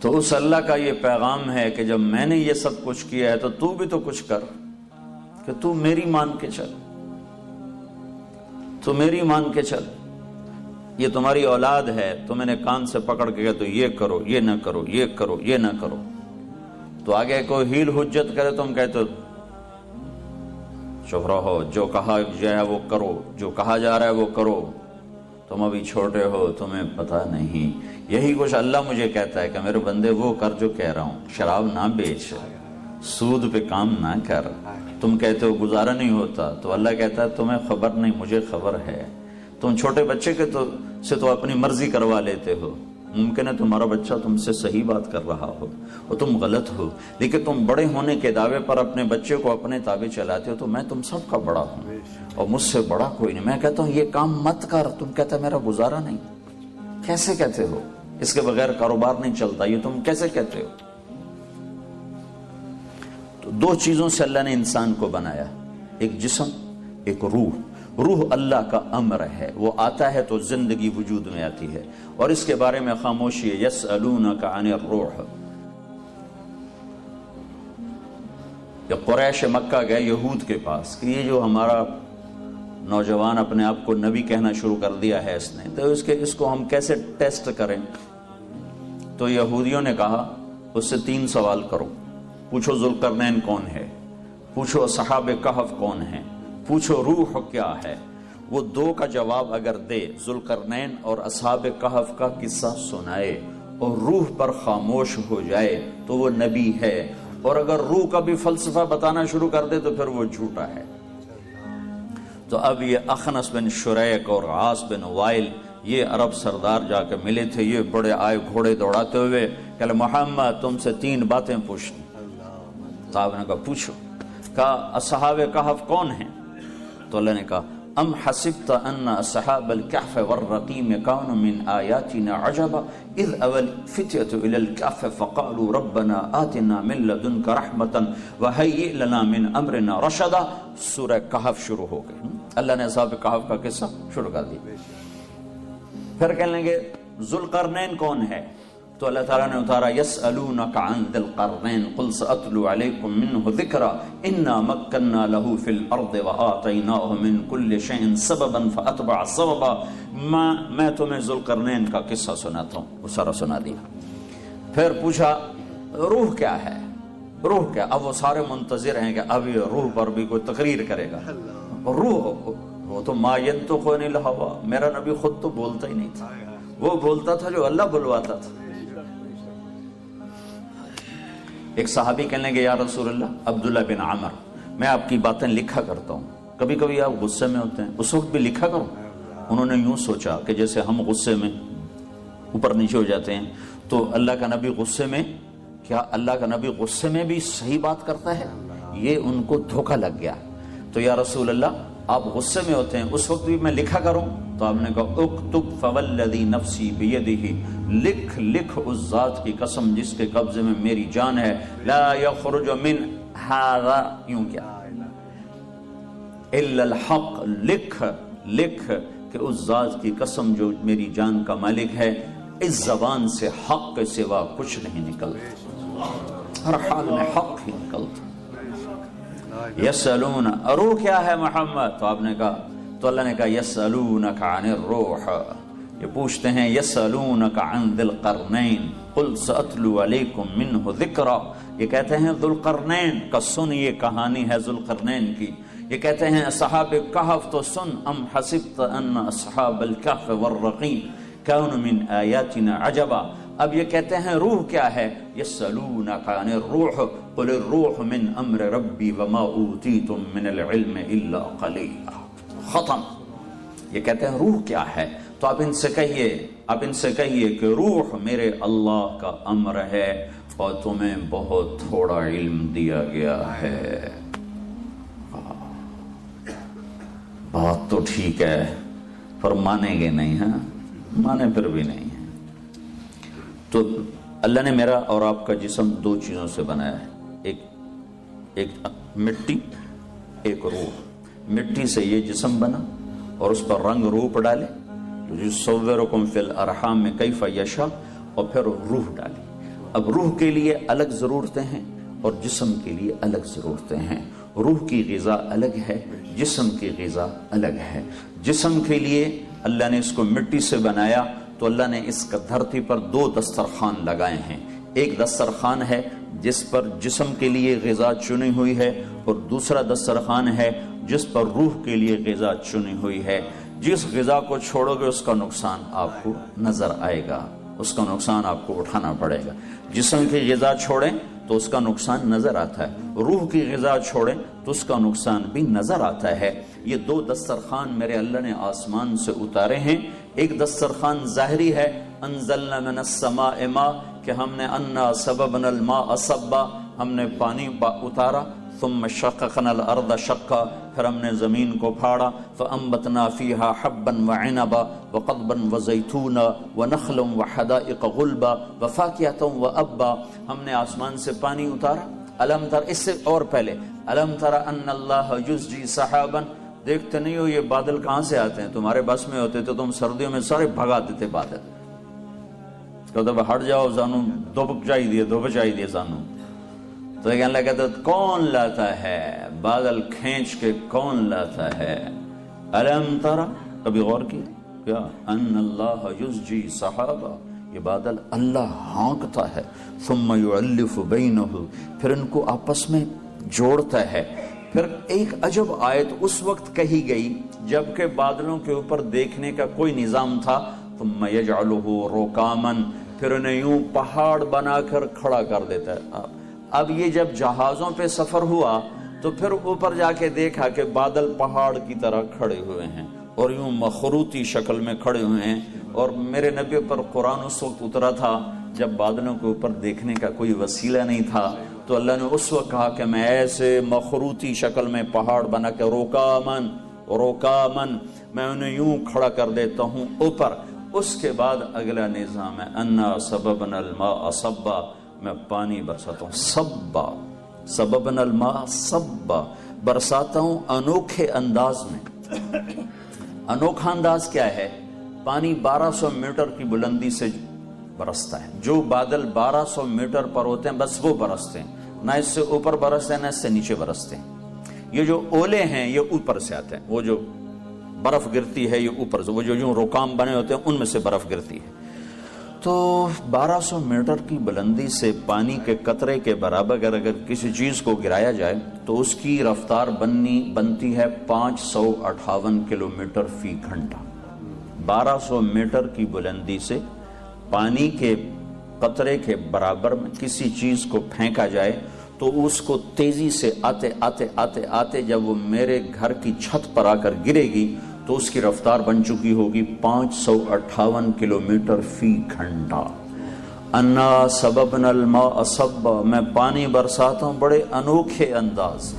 تو اس اللہ کا یہ پیغام ہے کہ جب میں نے یہ سب کچھ کیا ہے تو بھی تو کچھ کر، کہ تو میری مان کے چل، تو میری مان کے چل. یہ تمہاری اولاد ہے، تو میں نے کان سے پکڑ کے تو یہ کرو، یہ نہ کرو، یہ کرو، یہ نہ کرو. تو آگے کوئی ہیل حجت کرے تم کہتے چپ رہو، جو کہا جائے وہ کرو، جو کہا جا رہا ہے وہ کرو، تم ابھی چھوٹے ہو، تمہیں پتہ نہیں. یہی کچھ اللہ مجھے کہتا ہے کہ میرے بندے وہ کر جو کہہ رہا ہوں، شراب نہ بیچ، سود پہ کام نہ کر. تم کہتے ہو گزارا نہیں ہوتا، تو اللہ کہتا ہے تمہیں خبر نہیں، مجھے خبر ہے. تم چھوٹے بچے کے سے تو اپنی مرضی کروا لیتے ہو، ممکن ہے تمہارا بچہ تم سے صحیح بات کر رہا ہو اور تم غلط ہو، لیکن تم بڑے ہونے کے دعوے پر اپنے بچے کو اپنے تابع چلاتے ہو. تو میں تم سب کا بڑا ہوں اور مجھ سے بڑا کوئی نہیں. میں کہتا ہوں یہ کام مت کر، تم کہتا ہے میرا گزارا نہیں. کیسے کہتے ہو؟ اس کے بغیر کاروبار نہیں چلتا، یہ تم کیسے کہتے ہو؟ تو دو چیزوں سے اللہ نے انسان کو بنایا، ایک جسم، ایک روح. روح اللہ کا امر ہے، وہ آتا ہے تو زندگی وجود میں آتی ہے، اور اس کے بارے میں خاموشی ہے. یسألونک عن الروح. جب قریش مکہ گئے یہود کے پاس کہ یہ جو ہمارا نوجوان اپنے آپ کو نبی کہنا شروع کر دیا ہے اس نے، تو اس کو ہم کیسے ٹیسٹ کریں؟ تو یہودیوں نے کہا اس سے 3 سوال کرو. پوچھو ذوالقرنین کون ہے، پوچھو اصحاب کہف کون ہیں، پوچھو روح کیا ہے. وہ 2 کا جواب اگر دے، ذوالقرنین اور اصحاب کہف کا قصہ سنائے اور روح پر خاموش ہو جائے تو وہ نبی ہے، اور اگر روح کا بھی فلسفہ بتانا شروع کر دے تو پھر وہ جھوٹا ہے. تو اب یہ اخنس بن شریک اور عاص بن وائل، یہ عرب سردار جا کے ملے تھے، یہ بڑے آئے گھوڑے دوڑاتے ہوئے کہ محمد تم سے 3 باتیں پوچھنی. صاحب نے کہا پوچھو. کہا اصحاب کہف کون ہیں؟ تو اللہ نے کہا ام حسبت ان اصحاب الكهف والرقيم كانوا من آیاتنا عجبا اذ اول فتية الى الكهف فقالوا ربنا آتنا من لدنك رحمة وهيئ لنا من امرنا رشدا. سورہ کہف شروع ہو گئی. اللہ نے اصحاب کہف کا قصہ شروع کر دیا. پھر کہنے لگے ذوالقرنین کون ہے؟ تو اللہ تعالیٰ نے اتارا یسألونک عن ذی القرنین قل سأتلو علیکم منہ ذکرا انا مکننا له فی الارض وآتیناہ من کل شیء سببا فاتبع سببا. میں تمہیں ذوالقرنین کا قصہ سناتا ہوں، وہ سارا سنا دیا. پھر پوچھا روح کیا ہے، روح کیا؟ اب وہ سارے منتظر ہیں کہ اب یہ روح پر بھی کوئی تقریر کرے گا. روح وہ تو ما ینطق عن الہوا، میرا نبی خود تو بولتا ہی نہیں تھا، وہ بولتا تھا جو اللہ بلواتا تھا. ایک صحابی کہنے لگے یا رسول اللہ، عبداللہ بن عمر، میں آپ کی باتیں لکھا کرتا ہوں، کبھی کبھی آپ غصے میں ہوتے ہیں، اس وقت بھی لکھا کروں. انہوں نے یوں سوچا کہ جیسے ہم غصے میں اوپر نیچے ہو جاتے ہیں، تو اللہ کا نبی غصے میں، کیا اللہ کا نبی غصے میں بھی صحیح بات کرتا ہے؟ یہ ان کو دھوکہ لگ گیا. تو یا رسول اللہ آپ غصے میں ہوتے ہیں، اس وقت بھی میں لکھا کروں؟ تو آپ نے کہا اکتب فوالذی نفسی بیدہ، لکھ اس ذات کی قسم جس کے قبضے میں میری جان ہے، لا یخرج من ھذا، یوں کیا، الا الحق، لکھ کہ اس ذات کی قسم جو میری جان کا مالک ہے، اس زبان سے حق کے سوا کچھ نہیں نکلتا، ہر حال میں حق ہی نکلتا. یسألون، روح کیا ہے محمد؟ تو آپ نے کہا، تو اللہ نے کہا یسألونک عن الروح، یہ پوچھتے ہیں یسألونک عن ذی القرنین قل سأتلو علیکم منہ ذکرا. یہ کہتے ہیں ذوالقرنین کا سن، یہ کہانی ہے ذوالقرنین کی. یہ کہتے ہیں اصحاب کہف تو سن، ام حسبت ان اصحاب الکہف والرقیم كانوا من آیاتنا عجبا. اب یہ کہتے ہیں روح کیا ہے؟ یسألونک عن الروح قل الروح من امر ربی وما اوتیتم من العلم الا قلیلا. ختم. یہ کہتے ہیں روح کیا ہے؟ تو آپ ان سے کہیے کہ روح میرے اللہ کا امر ہے اور تمہیں بہت تھوڑا علم دیا گیا ہے. بات تو ٹھیک ہے پر مانیں گے نہیں. ہاں مانے پھر بھی نہیں ہے. تو اللہ نے میرا اور آپ کا جسم 2 چیزوں سے بنایا ہے، ایک مٹی، ایک روح. مٹی سے یہ جسم بنا اور اس پر رنگ روپ ڈالے، یصورکم فی الارحام میں کیف یشاء، اور پھر روح ڈالی. اب روح کے لیے الگ ضرورتیں ہیں اور جسم کے لیے الگ ضرورتیں ہیں. روح کی غذا الگ ہے، جسم کی غذا الگ ہے. جسم کے لیے اللہ نے اس کو مٹی سے بنایا تو اللہ نے اس کا دھرتی پر 2 دسترخوان لگائے ہیں. ایک دسترخوان ہے جس پر جسم کے لیے غذا چنی ہوئی ہے اور دوسرا دسترخوان ہے جس پر روح کے لیے غذا چنی ہوئی ہے. جس غذا کو چھوڑو گے اس کا نقصان آپ کو نظر آئے گا، اس کا نقصان آپ کو اٹھانا پڑے گا. جسم کی غذا چھوڑیں تو اس کا نقصان نظر آتا ہے، روح کی غذا چھوڑیں تو اس کا نقصان بھی نظر آتا ہے. یہ 2 دسترخوان میرے اللہ نے آسمان سے اتارے ہیں. ایک دسترخوان ظاہری ہے، انزلنا من السماء ماء، کہ ہم نے انا سببنا الماء صبا، ہم نے پانی اتارا. ثم شققنا الارض شقا، پھر ہم نے زمین کو پھاڑا. فانبتنا فیہا حبا وعنبا وقضبا وزیتونا ونخلا وحدائق غلبا وفاکہۃ وابا. ہم نے آسمان سے پانی اتارا. الم تر، اس سے اور پہلے الم تر ان اللہ یزجی سحابا، دیکھتے نہیں ہو یہ بادل کہاں سے آتے ہیں؟ تمہارے بس میں ہوتے تو تم سردیوں میں سارے بھگا دیتے بادل. کہتے ہٹ جاؤ سانو دھوپ چاہیے سانو. تو کہنے لگا تو کون لاتا ہے بادل کھینچ کے، کون لاتا ہے؟ الم ترى، کبھی غور کیا کیا؟ ان اللہ یزجی سحابا، یہ بادل اللہ ہانکتا ہے. ثم یعلف بینہ، پھر ان کو آپس میں جوڑتا ہے. پھر ایک عجب آیت اس وقت کہی گئی جبکہ بادلوں کے اوپر دیکھنے کا کوئی نظام تھا. ثم یجعلہ رکاما، پھر انہیں یوں پہاڑ بنا کر کھڑا کر دیتا ہے. اب یہ جب جہازوں پہ سفر ہوا تو پھر اوپر جا کے دیکھا کہ بادل پہاڑ کی طرح کھڑے ہوئے ہیں اور یوں مخروطی شکل میں کھڑے ہوئے ہیں. اور میرے نبی پر قرآن اس وقت اترا تھا جب بادلوں کے اوپر دیکھنے کا کوئی وسیلہ نہیں تھا. تو اللہ نے اس وقت کہا کہ میں ایسے مخروطی شکل میں پہاڑ بنا کے روکامن میں انہیں یوں کھڑا کر دیتا ہوں اوپر. اس کے بعد اگلا نظام ہے انا سببنا الماء صبا، میں پانی برساتا ہوں. سببنا الماء صبا، برساتا ہوں انوکھے انداز میں. انوکھا انداز کیا ہے؟ پانی 1200 میٹر کی بلندی سے برستا ہے. جو بادل 1200 میٹر پر ہوتے ہیں بس وہ برستے ہیں، نہ اس سے اوپر برستے ہیں نہ اس سے نیچے برستے ہیں. یہ جو اولے ہیں یہ اوپر سے آتے ہیں، وہ جو برف گرتی ہے یہ اوپر سے، وہ جو یوں رکام بنے ہوتے ہیں ان میں سے برف گرتی ہے. تو 1200 میٹر کی بلندی سے پانی کے قطرے کے برابر اگر کسی چیز کو گرایا جائے تو اس کی رفتار بنتی ہے 558 کلومیٹر فی گھنٹہ. 1200 میٹر کی بلندی سے پانی کے قطرے کے برابر میں کسی چیز کو پھینکا جائے تو اس کو تیزی سے آتے آتے آتے آتے جب وہ میرے گھر کی چھت پر آ کر گرے گی تو اس کی رفتار بن چکی ہوگی 558 کلومیٹر فی گھنٹہ. انا سببنا الماء صبا، میں پانی برساتا ہوں بڑے انوکھے انداز.